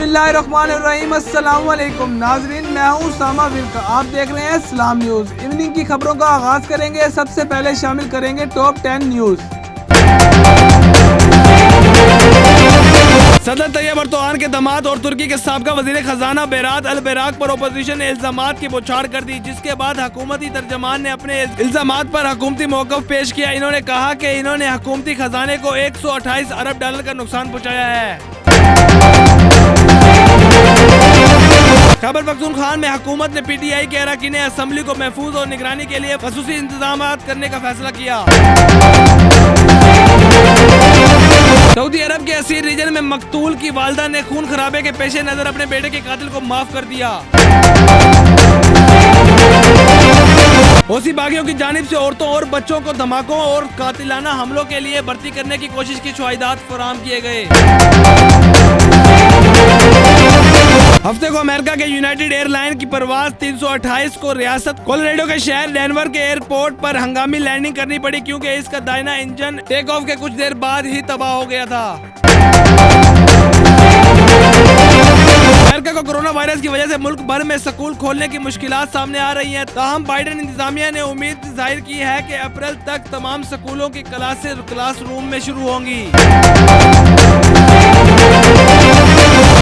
बिस्मिल्लाहिर्रहमानिर्रहीम। अस्सलाम वालेकुम नाजरीन, मैं हूँ उसामा विल्का। आप देख रहे हैं इस्लाम न्यूज़। इवनिंग की खबरों का आगाज करेंगे। सबसे पहले शामिल करेंगे टॉप 10 न्यूज़। सदर तैयब अर्दोआन के दामाद और तुर्की के साबका वजीर खजाना बेरात अल बेराक पर ओपोजिशन ने इल्जामात की बौछार कर दी, जिसके बाद हुकूमती तर्जमान ने अपने इल्जामात पर हुकूमती मौक़िफ़ पेश किया। इन्होंने कहा कि इन्होंने हुकूमती खजाने को 128 अरब डॉलर का नुकसान पहुँचाया है। खैबर पख्तूनख्वा में हुकूमत ने PTI के अरकान असम्बली को महफूज और निगरानी के लिए ख़ुसूसी इंतजाम करने का फैसला किया। सऊदी अरब के असीर रीजन में मकतूल की वालदा ने खून खराबे के पेश नजर अपने बेटे के कातिल को माफ कर दिया। हौसी बागियों की जानिब से औरतों और बच्चों को धमाकों और कातिलाना हमलों के लिए भर्ती करने की कोशिश की शवाहिदात फराहम किए गए। हफ्ते को अमेरिका के यूनाइटेड एयरलाइन की परवाज 328 को रियासत कोलोराडो के शहर डेनवर के एयरपोर्ट पर हंगामी लैंडिंग करनी पड़ी, क्योंकि इसका दाहिना इंजन टेक ऑफ के कुछ देर बाद ही तबाह हो गया था। अमेरिका को कोरोना वायरस की वजह से मुल्क भर में स्कूल खोलने की मुश्किलात सामने आ रही हैं। ताहम बाइडेन इंतजामिया ने उम्मीद जाहिर की है कि अप्रैल तक तमाम स्कूलों की क्लासेस क्लासरूम में शुरू होंगी।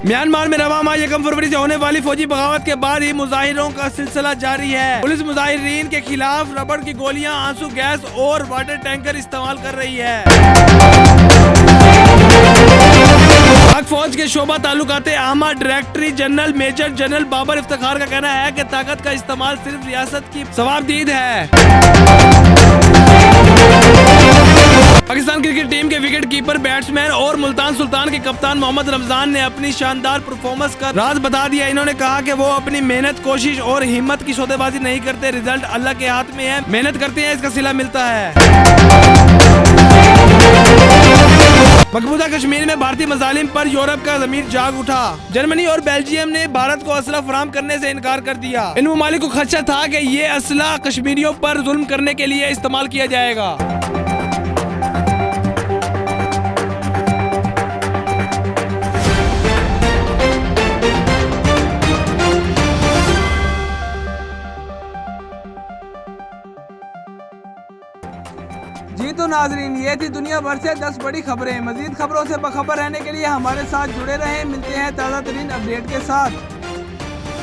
म्यांमार में रवा माह 1 फरवरी से होने वाली फौजी बगावत के बाद ही मुजाहिरों का सिलसिला जारी है। पुलिस मुजाहिरीन के खिलाफ रबड़ की गोलियां, आंसू गैस और वाटर टैंकर इस्तेमाल कर रही है। पाक फौज के शोबा ताल्लुकाते आमा director general major general Babar Iftikhar का कहना है कि ताकत का इस्तेमाल सिर्फ रियासत की सवाबदीद है। पाकिस्तान क्रिकेट टीम के विकेट कीपर, बैट्समैन और मुल्तान सुल्तान के कप्तान मोहम्मद रमजान ने अपनी शानदार परफॉर्मेंस का राज बता दिया। इन्होंने कहा कि वो अपनी मेहनत, कोशिश और हिम्मत की सौदेबाजी नहीं करते, रिजल्ट अल्लाह के हाथ में है। मेहनत करते हैं, इसका सिला मिलता है। मकबूजा कश्मीर में भारतीय मजालिम पर यूरोप का ज़मीर जाग उठा। जर्मनी और बेल्जियम ने भारत को असला फराहम करने से इनकार कर दिया। इन ममालिक को खदशा था कि ये असला कश्मीरियों पर जुल्म करने के लिए इस्तेमाल किया जाएगा। जी तो नाजरीन, ये थी दुनिया भर से 10 बड़ी खबरें। मजीद खबरों से बखबर रहने के लिए हमारे साथ जुड़े रहें। मिलते हैं ताज़ा तरीन अपडेट के साथ।